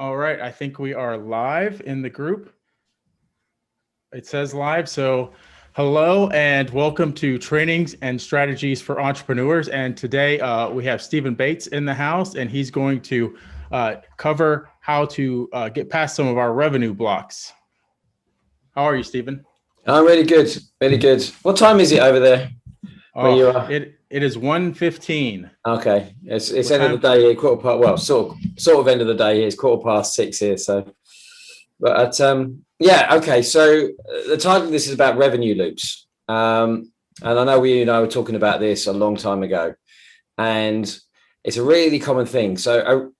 All right, I think we are live in the group. It says live, so hello and welcome to Trainings and Strategies for Entrepreneurs. And today we have Stephen Bates in the house, and he's going to cover how to get past some of our revenue blocks. How are you, Stephen? I'm really good, really good. What time is it over there? Where you are? It is 1:15. Okay, it's end of the day here, quarter past. Well, sort of end of the day here. It's 6:15 here. So, but yeah, okay. So the title of this is about revenue loops, and I know we were talking about this a long time ago, and it's a really common thing. So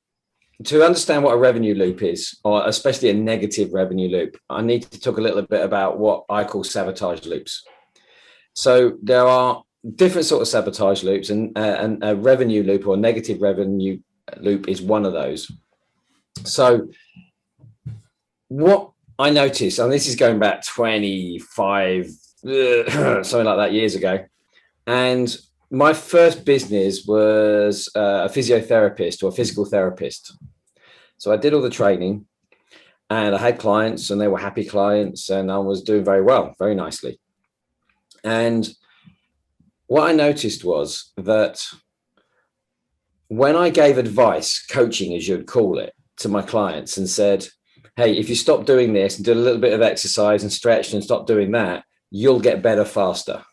to understand what a revenue loop is, or especially a negative revenue loop, I need to talk a little bit about what I call sabotage loops. So there are different sort of sabotage loops, and a revenue loop or negative revenue loop is one of those. So what I noticed, and this is going back 25, something like that years ago, and my first business was a physiotherapist or a physical therapist. So I did all the training and I had clients and they were happy clients and I was doing very well, very nicely. And what I noticed was that when I gave advice, coaching, as you'd call it, to my clients and said, hey, if you stop doing this and do a little bit of exercise and stretch and stop doing that, you'll get better faster.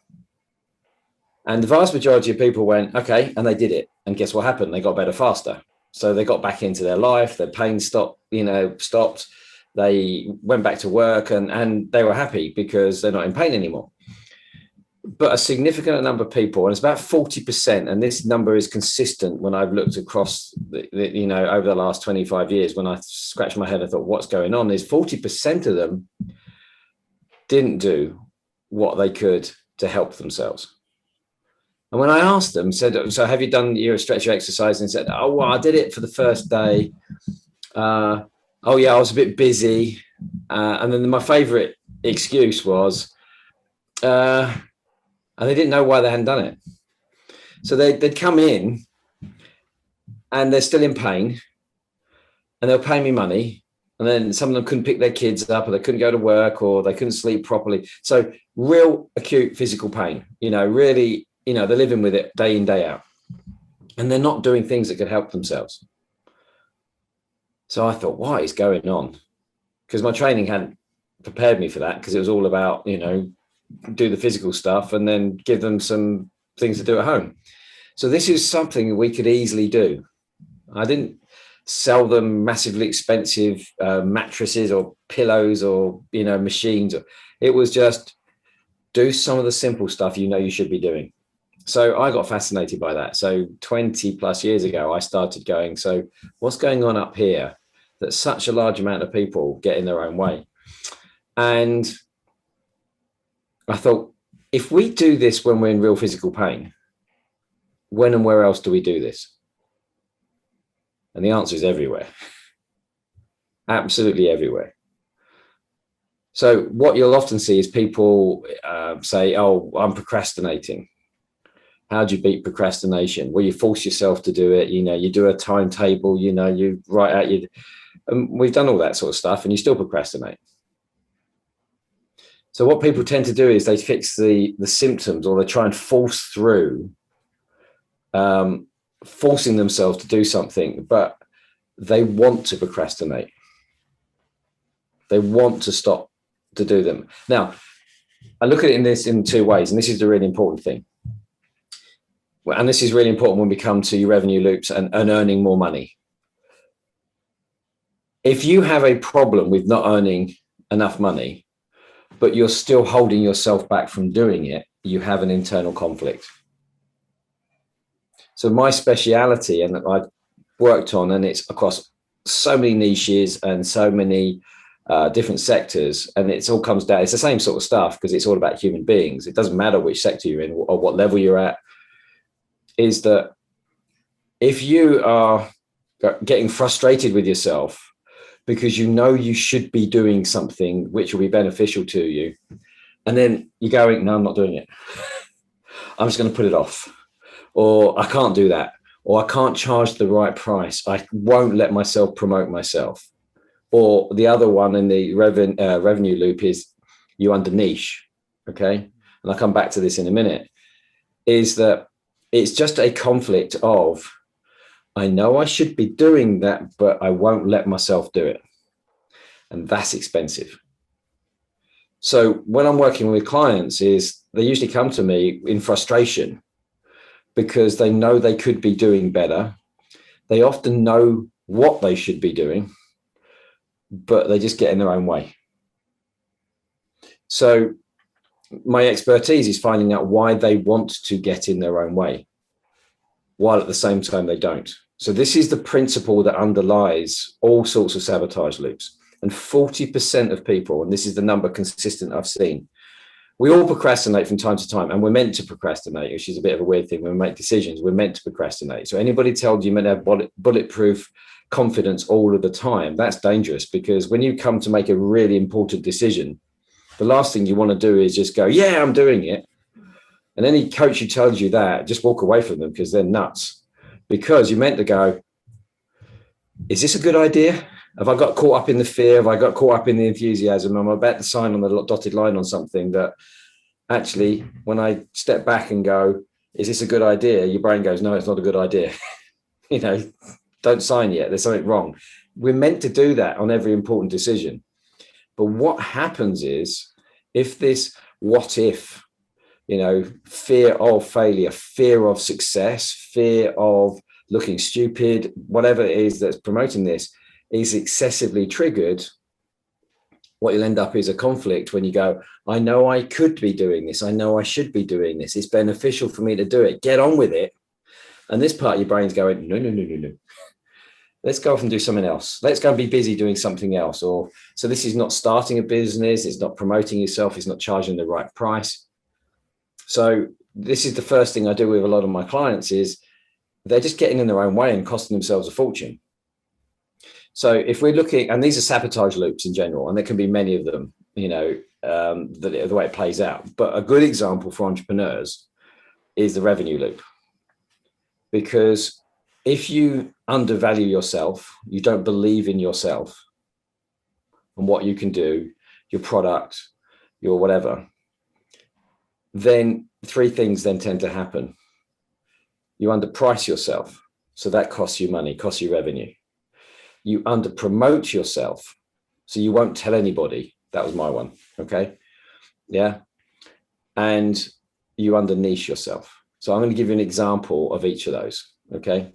And the vast majority of people went, okay, and they did it. And guess what happened? They got better faster. So they got back into their life, their pain stopped. They went back to work and they were happy because they're not in pain anymore. But a significant number of people, and it's about 40%, and this number is consistent when I've looked across, over the last 25 years, when I scratched my head and thought, what's going on, is 40% of them didn't do what they could to help themselves. And when I asked them, said, so have you done your stretch exercise? And said, oh, well, I did it for the first day. Oh, yeah, I was a bit busy. And then my favorite excuse was, and they didn't know why they hadn't done it. So they'd come in and they're still in pain and they'll pay me money. And then some of them couldn't pick their kids up or they couldn't go to work or they couldn't sleep properly. So real acute physical pain, really, they're living with it day in, day out. And they're not doing things that could help themselves. So I thought, what is going on? Because my training hadn't prepared me for that, because it was all about, do the physical stuff and then give them some things to do at home. So this is something we could easily do. I didn't sell them massively expensive mattresses or pillows or, machines. It was just do some of the simple stuff you should be doing. So I got fascinated by that. So 20 plus years ago, I started going, so what's going on up here that such a large amount of people get in their own way? And I thought, if we do this when we're in real physical pain, when and where else do we do this? And the answer is everywhere. Absolutely everywhere. So what you'll often see is people say, oh, I'm procrastinating. How do you beat procrastination? Well, you force yourself to do it. You do a timetable, you write out we've done all that sort of stuff and you still procrastinate. So what people tend to do is they fix the symptoms, or they try and force through, forcing themselves to do something, but they want to procrastinate. They want to stop to do them. Now, I look at it in two ways, and this is the really important thing. And this is really important when we come to your revenue loops and earning more money. If you have a problem with not earning enough money, but you're still holding yourself back from doing it, you have an internal conflict. So my speciality, and I've worked on, and it's across so many niches and so many different sectors, and it's all comes down, it's the same sort of stuff, because it's all about human beings. It doesn't matter which sector you're in or what level you're at, is that if you are getting frustrated with yourself because you should be doing something which will be beneficial to you, and then you're going, no, I'm not doing it. I'm just going to put it off. Or I can't do that. Or I can't charge the right price. I won't let myself promote myself. Or the other one in the revenue loop is you under niche. Okay. And I'll come back to this in a minute, is that it's just a conflict of, I know I should be doing that, but I won't let myself do it. And that's expensive. So when I'm working with clients, is they usually come to me in frustration because they know they could be doing better. They often know what they should be doing, but they just get in their own way. So my expertise is finding out why they want to get in their own way, while at the same time they don't. So this is the principle that underlies all sorts of sabotage loops. And 40% of people, and this is the number consistent I've seen, we all procrastinate from time to time, and we're meant to procrastinate, which is a bit of a weird thing. When we make decisions, we're meant to procrastinate. So anybody tells you meant to have bulletproof confidence all of the time, that's dangerous, because when you come to make a really important decision, the last thing you want to do is just go, yeah, I'm doing it. And any coach who tells you that, just walk away from them, because they're nuts. Because you're meant to go, is this a good idea? Have I got caught up in the fear? Have I got caught up in the enthusiasm? I'm about to sign on the dotted line on something that actually, when I step back and go, is this a good idea? Your brain goes, no, it's not a good idea. Don't sign yet. There's something wrong. We're meant to do that on every important decision. But what happens is, if this what if, fear of failure, fear of success, fear of looking stupid, whatever it is that's promoting this, is excessively triggered, what you'll end up is a conflict when you go, I know I could be doing this. I know I should be doing this. It's beneficial for me to do it. Get on with it. And this part of your brain's going, no. Let's go off and do something else. Let's go and be busy doing something else. Or so this is not starting a business. It's not promoting yourself. It's not charging the right price. So this is the first thing I do with a lot of my clients, is they're just getting in their own way and costing themselves a fortune. So if we're looking, and these are sabotage loops in general, and there can be many of them, the way it plays out. But a good example for entrepreneurs is the revenue loop. Because if you undervalue yourself, you don't believe in yourself and what you can do, your product, your whatever, then three things then tend to happen. You underprice yourself. So that costs you money, costs you revenue. You underpromote yourself. So you won't tell anybody. That was my one. Okay. Yeah. And you underniche yourself. So I'm going to give you an example of each of those. Okay.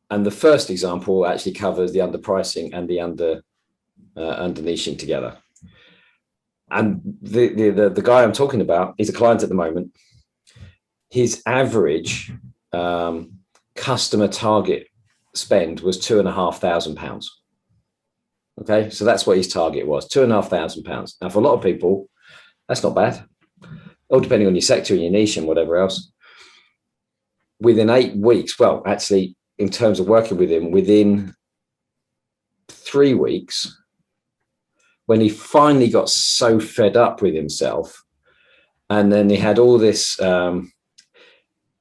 And the first example actually covers the underpricing and the underniching together. And the guy I'm talking about is a client at the moment. His average customer target spend was £2,500. Okay, so that's what his target was, £2,500. Now, for a lot of people, that's not bad. All depending on your sector and your niche and whatever else. Within 8 weeks, well, actually, in terms of working with him, within 3 weeks, when he finally got so fed up with himself, and then he had all this,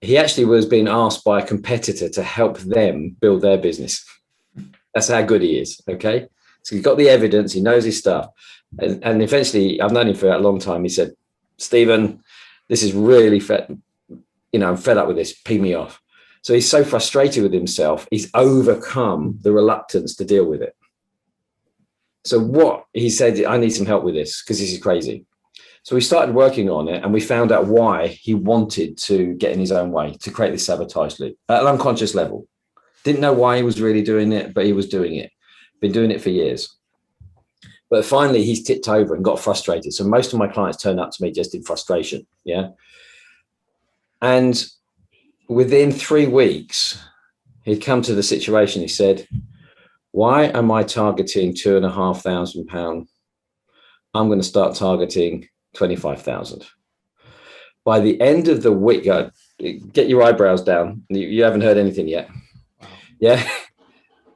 he actually was being asked by a competitor to help them build their business. That's how good he is. Okay. So he's got the evidence, he knows his stuff. And eventually, I've known him for a long time. He said, Stephen, this is really I'm fed up with this, pee me off. So he's so frustrated with himself, he's overcome the reluctance to deal with it. So what he said, I need some help with this because this is crazy. So we started working on it, and we found out why he wanted to get in his own way, to create this sabotage loop at an unconscious level. Didn't know why he was really doing it, but he was doing it. Been doing it for years. But finally, he's tipped over and got frustrated. So most of my clients turn up to me just in frustration. Yeah. And within 3 weeks, he'd come to the situation. He said, why am I targeting £2,500? I'm going to start targeting 25,000. By the end of the week, get your eyebrows down. You haven't heard anything yet. Wow. Yeah.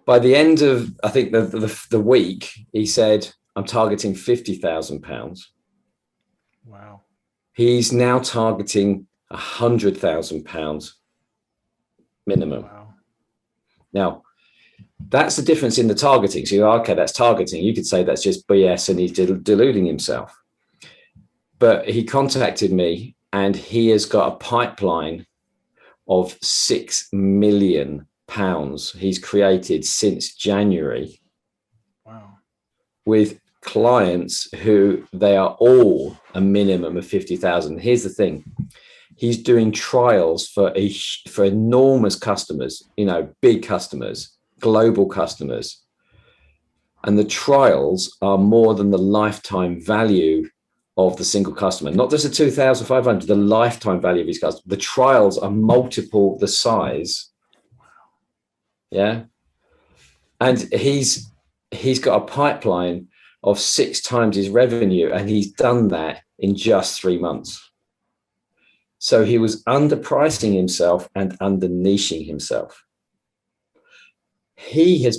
By the end of, I think the week, he said, I'm targeting £50,000. Wow. He's now targeting £100,000 minimum. Wow. Now, That's the difference in the targeting. So you're okay, that's targeting. You could say that's just BS and he's deluding himself. But he contacted me and he has got a pipeline of £6 million he's created since January. Wow. With clients who they are all a minimum of 50,000. Here's the thing. He's doing trials for enormous customers, big customers, global customers. And the trials are more than the lifetime value of the single customer, not just the 2,500, the lifetime value of his customers. The trials are multiple the size. Yeah. And he's got a pipeline of 6 times his revenue, and he's done that in just 3 months. So he was underpricing himself and under niching himself. He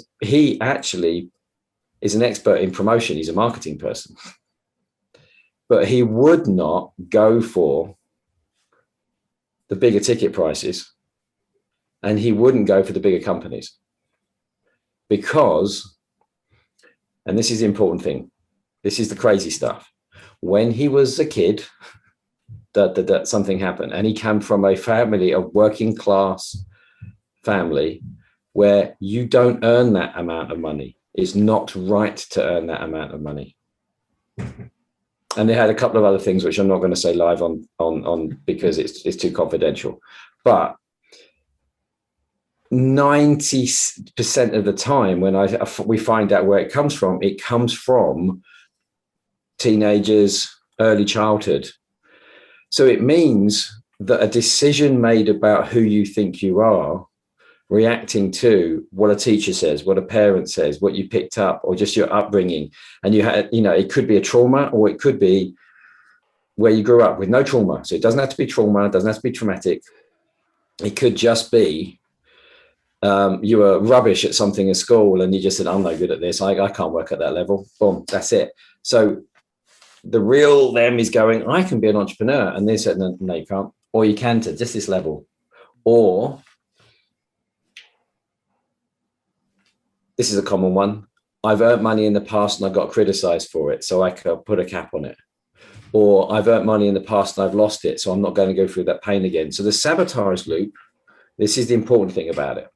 actually is an expert in promotion. He's a marketing person, but he would not go for the bigger ticket prices, and he wouldn't go for the bigger companies because, and this is the important thing, this is the crazy stuff. When he was a kid, that something happened, and he came from a family, a working class family, where you don't earn that amount of money. It's not right to earn that amount of money. And they had a couple of other things which I'm not going to say live on because it's too confidential. But 90% of the time when we find out where it comes from teenagers, early childhood. So it means that a decision made about who you think you are, reacting to what a teacher says, what a parent says, what you picked up, or just your upbringing. And you had, it could be a trauma, or it could be where you grew up with no trauma. So it doesn't have to be trauma, it doesn't have to be traumatic. It could just be you were rubbish at something at school and you just said, I'm no good at this. I can't work at that level. Boom, that's it. So the real them is going, I can be an entrepreneur. And they said, no, you can't. Or you can to just this level. Or this is a common one. I've earned money in the past and I got criticized for it, so I could put a cap on it. Or I've earned money in the past and I've lost it, so I'm not going to go through that pain again. So the sabotage loop, this is the important thing about it.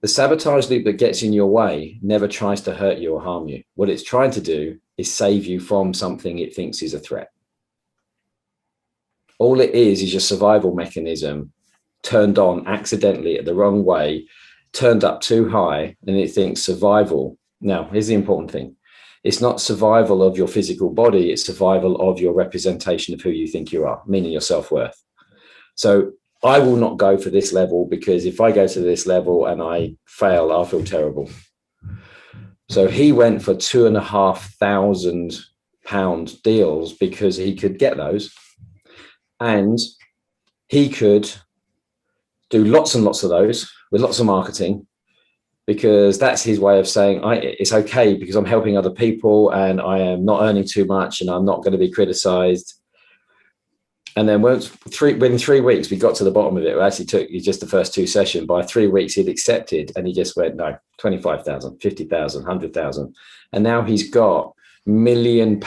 The sabotage loop that gets in your way never tries to hurt you or harm you. What it's trying to do is save you from something it thinks is a threat. All it is your survival mechanism turned on accidentally at the wrong way, turned up too high, and it thinks survival. Now, here's the important thing. It's not survival of your physical body, it's survival of your representation of who you think you are, meaning your self-worth. So I will not go for this level because if I go to this level and I fail, I'll feel terrible. So he went for £2,500 deals because he could get those, and he could do lots and lots of those with lots of marketing, because that's his way of saying it's okay because I'm helping other people and I am not earning too much and I'm not going to be criticized. And then within 3 weeks, we got to the bottom of it. It actually took just the first 2 sessions. By 3 weeks, he'd accepted and he just went, no, 25,000, 50,000, 100,000. And now he's got £1 million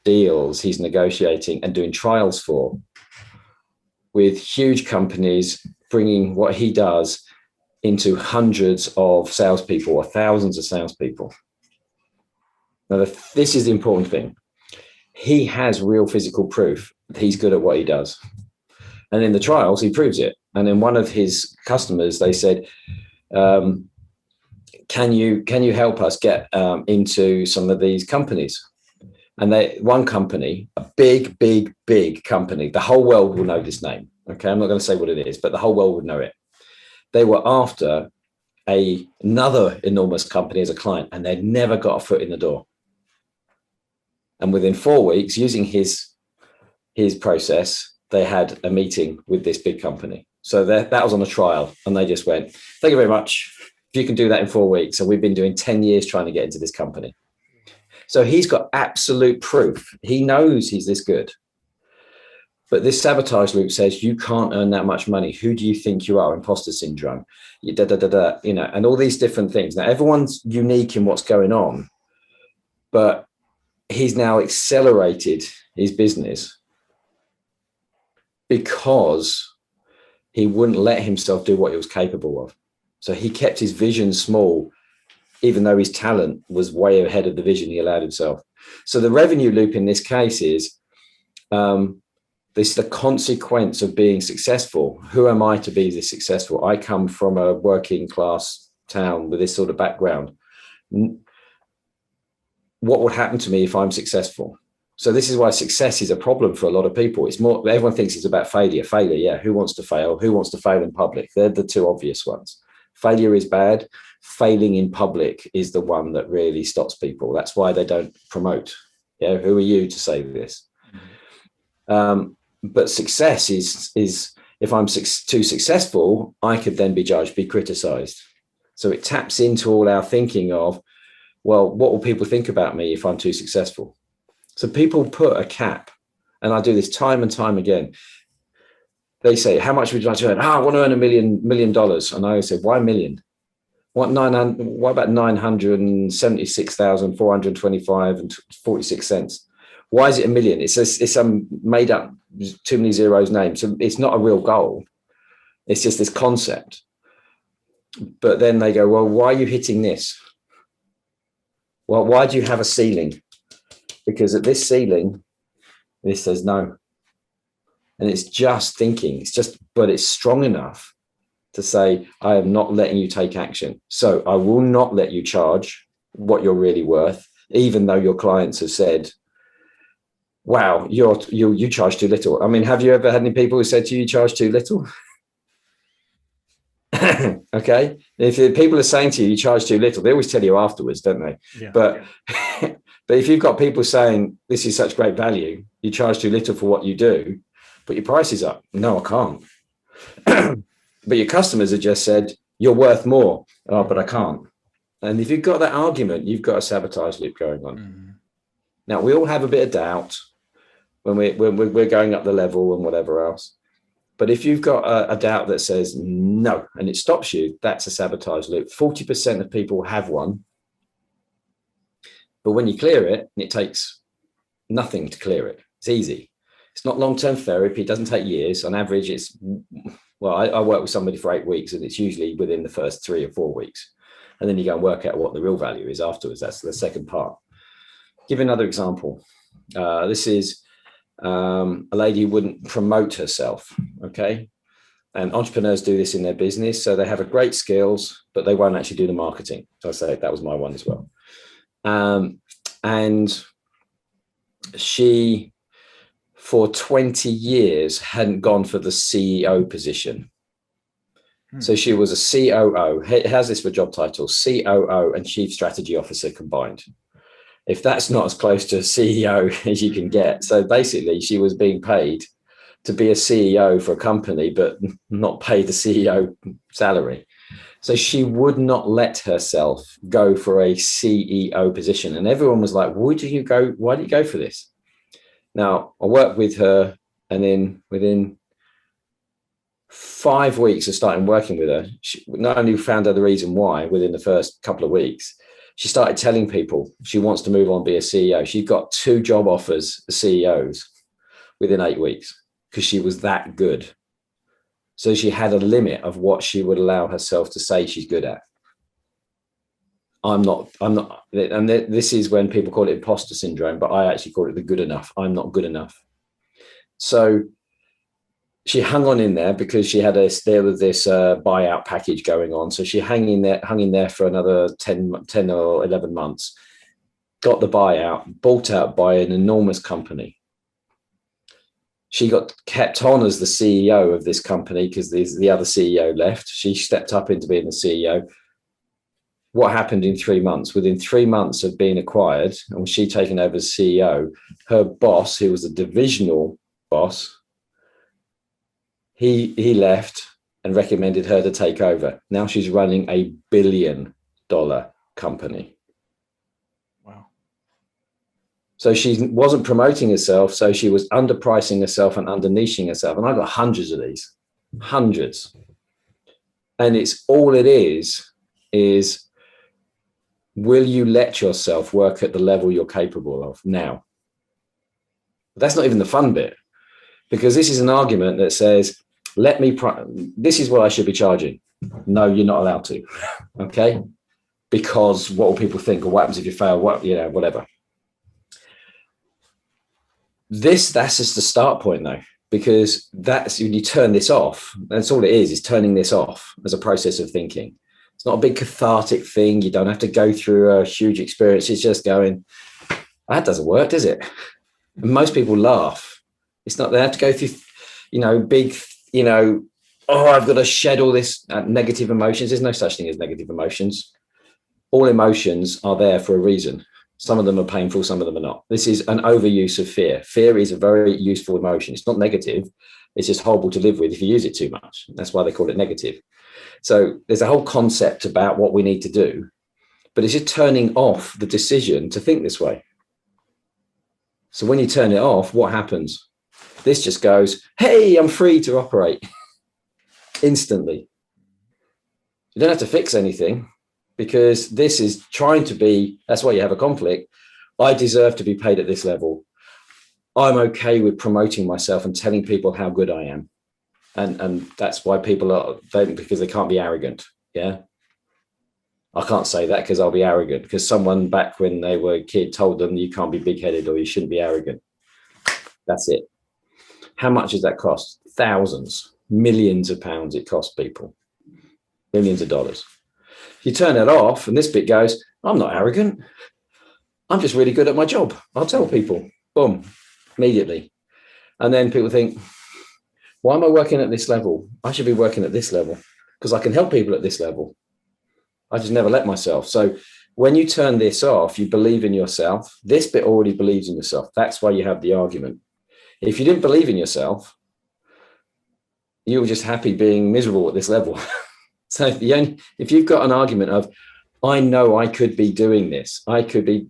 deals he's negotiating and doing trials for with huge companies, bringing what he does into hundreds of salespeople or thousands of salespeople. Now, this is the important thing. He has real physical proof that he's good at what he does. And in the trials, he proves it. And in one of his customers, they said, can you help us get into some of these companies? And one company, a big, big, big company, the whole world will know this name. Okay, I'm not going to say what it is, but the whole world would know it. They were after another enormous company as a client, and they'd never got a foot in the door. And within 4 weeks, using his process, they had a meeting with this big company. So that was on a trial, and they just went, thank you very much. If you can do that in 4 weeks. And we've been doing 10 years trying to get into this company. So he's got absolute proof. He knows he's this good. But this sabotage loop says you can't earn that much money. Who do you think you are? Imposter syndrome, and all these different things. Now, everyone's unique in what's going on, but he's now accelerated his business because he wouldn't let himself do what he was capable of. So he kept his vision small, even though his talent was way ahead of the vision he allowed himself. So the revenue loop in this case is this is the consequence of being successful. Who am I to be this successful? I come from a working class town with this sort of background. What would happen to me if I'm successful? So this is why success is a problem for a lot of people. It's more, everyone thinks it's about failure. Failure, yeah. Who wants to fail? Who wants to fail in public? They're the two obvious ones. Failure is bad. Failing in public is the one that really stops people. That's why they don't promote. Yeah, who are you to say this? But success is if I'm too successful, I could then be judged, be criticized. So it taps into all our thinking of, well, what will people think about me if I'm too successful? So people put a cap, and I do this time and time again. They say, how much would you like to earn? I want to earn $1 million. And I say, why a million? What about 976,425 and 46 cents? Why is it a million? It's some made up, too many zeros name. So it's not a real goal. It's just this concept. But then they go, well, why are you hitting this? Well, why do you have a ceiling? Because at this ceiling, this says no. And it's just thinking. But it's strong enough to say, I am not letting you take action. So I will not let you charge what you're really worth, even though your clients have said, wow, you charge too little. I mean, have you ever had any people who said to you, you charge too little? Okay. If people are saying to you, you charge too little, they always tell you afterwards, don't they? Yeah. But if you've got people saying, this is such great value, you charge too little for what you do, but your price is up. No, I can't. But your customers have just said, you're worth more. Oh, but I can't. And if you've got that argument, you've got a sabotage loop going on. Mm-hmm. Now, we all have a bit of doubt when we're going up the level and whatever else. But if you've got a doubt that says no, and it stops you, that's a sabotage loop. 40% of people have one. But when you clear it, it takes nothing to clear it. It's easy. It's not long-term therapy. It doesn't take years. On average, I work with somebody for 8 weeks, and it's usually within the first 3 or 4 weeks. And then you go and work out what the real value is afterwards. That's the second part. Give another example. This is a lady who wouldn't promote herself, okay? And entrepreneurs do this in their business. So they have a great skills, but they won't actually do the marketing. So I say that was my one as well. And she, for 20 years, hadn't gone for the CEO position. So she was a COO. How's this for job title? COO and Chief Strategy Officer combined. If that's not as close to a CEO as you can get. So basically, she was being paid to be a CEO for a company, but not paid the CEO salary. So she would not let herself go for a CEO position. And everyone was like, why do you go for this? Now, I worked with her, and then within 5 weeks of starting working with her, she not only found out the reason why within the first couple of weeks, she started telling people she wants to move on and be a CEO. She got 2 job offers as CEOs within 8 weeks because she was that good. So she had a limit of what she would allow herself to say she's good at. I'm not, and this is when people call it imposter syndrome, but I actually call it the good enough. I'm not good enough. So she hung on in there because there was this buyout package going on. So she hung in there for another 10 or 11 months, got the buyout, bought out by an enormous company. She got kept on as the CEO of this company because the other CEO left. She stepped up into being the CEO. What happened in 3 months? Within 3 months of being acquired, and she taken over as CEO, her boss, who was a divisional boss, he left and recommended her to take over. Now she's running $1 billion company. Wow. So she wasn't promoting herself. So she was underpricing herself and under-niching herself. And I got hundreds of these, hundreds. And it's all it is will you let yourself work at the level you're capable of now? That's not even the fun bit, because this is an argument that says, this is what I should be charging. No, you're not allowed to. Okay. Because what will people think, or what happens if you fail? Whatever. That's just the start point though, because that's when you turn this off. That's all it is turning this off as a process of thinking. It's not a big cathartic thing. You don't have to go through a huge experience. It's just going, that doesn't work, does it? And most people laugh. It's not, they have to go through, big, oh, I've got to shed all this negative emotions. There's no such thing as negative emotions. All emotions are there for a reason. Some of them are painful, some of them are not. This is an overuse of fear. Fear is a very useful emotion. It's not negative. It's just horrible to live with if you use it too much. That's why they call it negative. So there's a whole concept about what we need to do, but it's just turning off the decision to think this way. So when you turn it off, what happens? This just goes, hey, I'm free to operate instantly. You don't have to fix anything, because this is trying to be, that's why you have a conflict. I deserve to be paid at this level. I'm okay with promoting myself and telling people how good I am. And that's why people are, because they can't be arrogant. Yeah. I can't say that because I'll be arrogant, because someone back when they were a kid told them you can't be big-headed or you shouldn't be arrogant. That's it. How much does that cost? Thousands, millions of pounds it costs people, millions of dollars. You turn it off and this bit goes, I'm not arrogant. I'm just really good at my job. I'll tell people, boom, immediately. And then people think, why am I working at this level? I should be working at this level because I can help people at this level. I just never let myself. So when you turn this off, you believe in yourself. This bit already believes in yourself. That's why you have the argument. If you didn't believe in yourself, you were just happy being miserable at this level. So if you've got an argument of, I know I could be doing this, I could be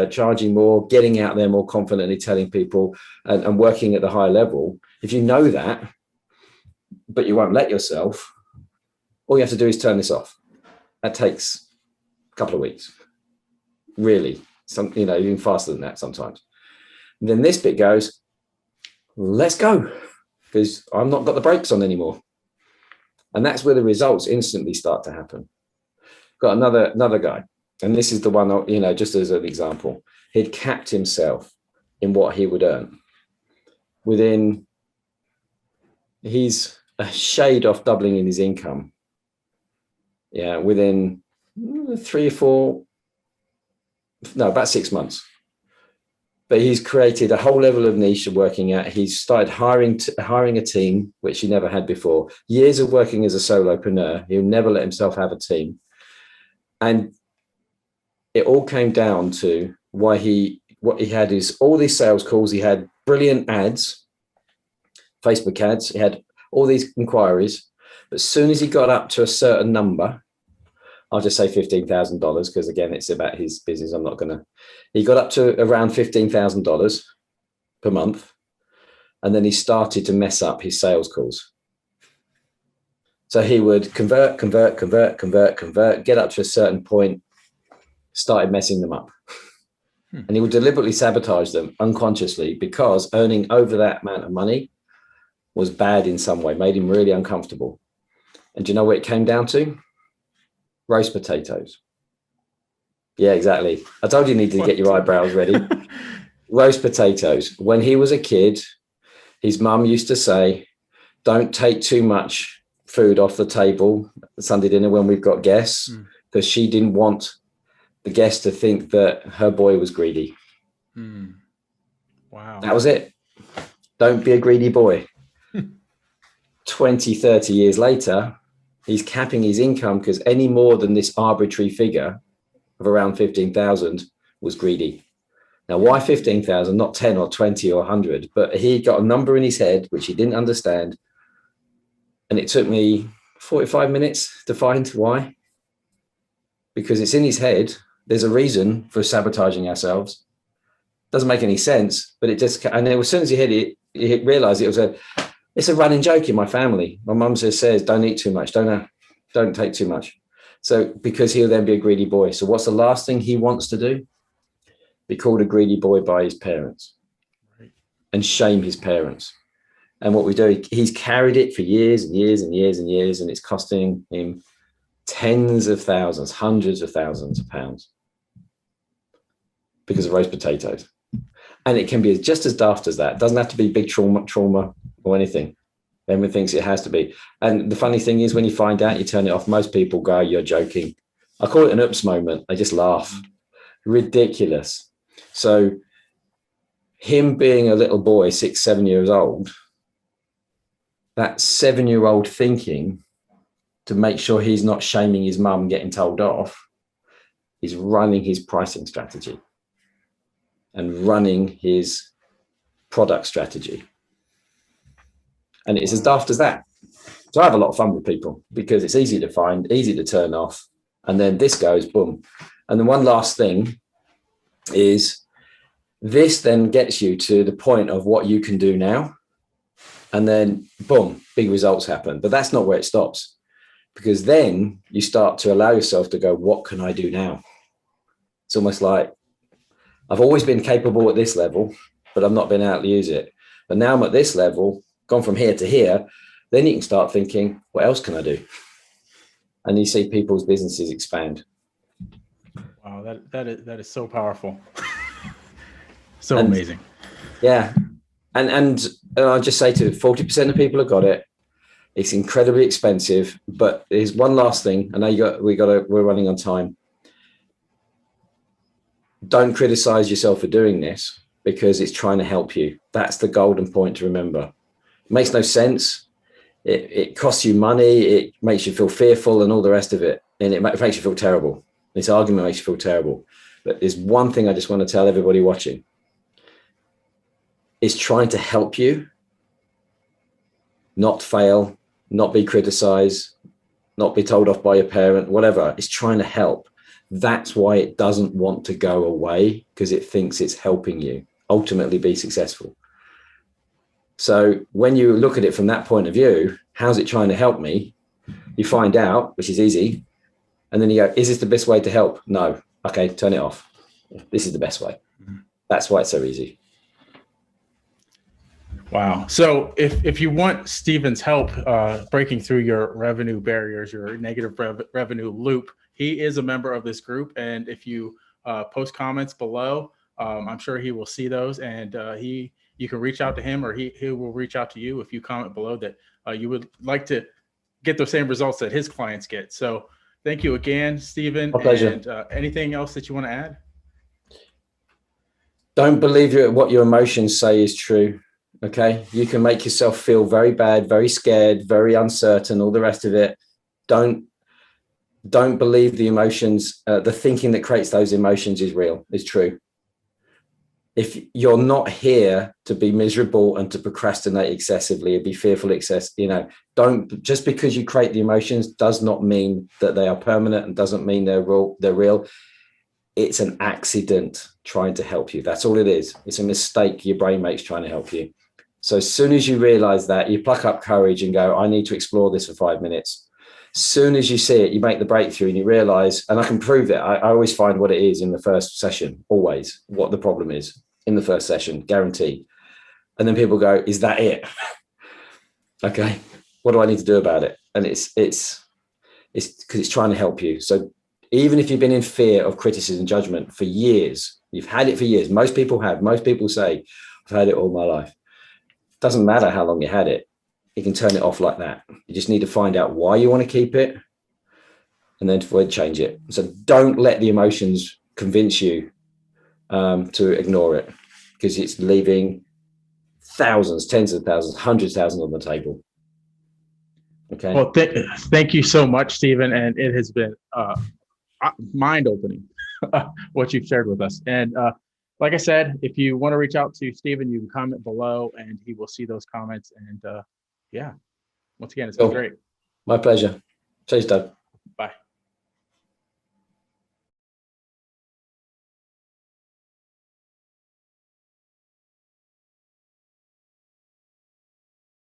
charging more, getting out there more confidently, telling people and working at the high level. If you know that, but you won't let yourself, all you have to do is turn this off. That takes a couple of weeks, really. Even faster than that sometimes. And then this bit goes, let's go, because I've not got the brakes on anymore. And that's where the results instantly start to happen. Got another guy, and this is the one, just as an example, he'd capped himself in what he would earn. He's a shade off doubling in his income. Yeah, within about 6 months. But he's created a whole level of niche of working at. He's started hiring a team, which he never had before. Years of working as a solopreneur. He'll never let himself have a team. And it all came down to what he had is all these sales calls. He had brilliant ads, Facebook ads. He had all these inquiries. But as soon as he got up to a certain number, I'll just say $15,000 because, again, it's about his business. He got up to around $15,000 per month. And then he started to mess up his sales calls. So he would convert, get up to a certain point, started messing them up. And he would deliberately sabotage them unconsciously because earning over that amount of money was bad in some way, made him really uncomfortable. And do you know what it came down to? Roast potatoes. Yeah, exactly. I told you needed to get your eyebrows ready. Roast potatoes. When he was a kid, his mum used to say, don't take too much food off the table at Sunday dinner when we've got guests, because she didn't want the guests to think that her boy was greedy. Wow. That was it. Don't be a greedy boy. 20, 30 years later, he's capping his income because any more than this arbitrary figure of around 15,000 was greedy. Now, why 15,000, not 10 or 20 or 100? But he got a number in his head, which he didn't understand. And it took me 45 minutes to find why. Because it's in his head. There's a reason for sabotaging ourselves. Doesn't make any sense, but it just, and then as soon as he hit it, he realized it's a running joke in my family. My mum just says, don't eat too much, don't take too much. So because he'll then be a greedy boy. So what's the last thing he wants to do? Be called a greedy boy by his parents and shame his parents. And what we do, he's carried it for years and years and years and years, and it's costing him tens of thousands, hundreds of thousands of pounds because of roast potatoes. And it can be just as daft as that. It doesn't have to be big trauma or anything. Everyone thinks it has to be. And the funny thing is, when you find out, you turn it off. Most people go, you're joking. I call it an oops moment. They just laugh. Ridiculous. So him being a little boy, 6, 7 years old, that 7-year-old thinking to make sure he's not shaming his mum, getting told off, is running his pricing strategy and running his product strategy. And it's as daft as that. So I have a lot of fun with people because it's easy to find, easy to turn off. And then this goes, boom. And then one last thing is this then gets you to the point of what you can do now. And then boom, big results happen. But that's not where it stops, because then you start to allow yourself to go, what can I do now? It's almost like I've always been capable at this level, but I've not been able to use it. But now I'm at this level, gone from here to here, then you can start thinking, what else can I do? And you see people's businesses expand. Wow, that is so powerful. So amazing. Yeah. And I'll just say to 40% of people have got it. It's incredibly expensive, but there's one last thing. I know we're running on time. Don't criticize yourself for doing this because it's trying to help you. That's the golden point to remember. It makes no sense. It costs you money. It makes you feel fearful and all the rest of it. And it makes you feel terrible. This argument makes you feel terrible. But there's one thing I just want to tell everybody watching. It's trying to help you not fail, not be criticized, not be told off by your parent, whatever. It's trying to help. That's why it doesn't want to go away, because it thinks it's helping you ultimately be successful. So when you look at it from that point of view, how's it trying to help me? You find out, which is easy. And then you go, is this the best way to help? No. Okay, turn it off. This is the best way. That's why it's so easy. Wow. So if you want Stephen's help breaking through your revenue barriers, your negative revenue loop, he is a member of this group. And if you post comments below, I'm sure he will see those, and you can reach out to him, or he will reach out to you if you comment below that you would like to get those same results that his clients get. So thank you again, Stephen. My pleasure. And anything else that you want to add? Don't believe what your emotions say is true. Okay. You can make yourself feel very bad, very scared, very uncertain, all the rest of it. Don't believe the emotions. The thinking that creates those emotions is real, is true. If you're not here to be miserable and to procrastinate excessively and be fearful don't, just because you create the emotions does not mean that they are permanent and doesn't mean they're real. It's an accident trying to help you. That's all it is. It's a mistake your brain makes trying to help you. So as soon as you realize that, you pluck up courage and go, I need to explore this for 5 minutes. As soon as you see it, you make the breakthrough and you realize, and I can prove it. I always find what it is in the first session, always what the problem is in the first session, guaranteed. And then people go, is that it? Okay. What do I need to do about it? And it's because it's trying to help you. So even if you've been in fear of criticism, judgment for years, you've had it for years. Most people have. Most people say, I've had it all my life. Doesn't matter how long you had it. You can turn it off like that. You just need to find out why you want to keep it and then change it. So don't let the emotions convince you to ignore it, because it's leaving thousands, tens of thousands, hundreds of thousands on the table. Okay. Well, thank you so much, Stephen. And it has been mind-opening what you've shared with us. And like I said, if you want to reach out to Stephen, you can comment below and he will see those comments. And once again, it's been great. My pleasure. Cheers, Doug.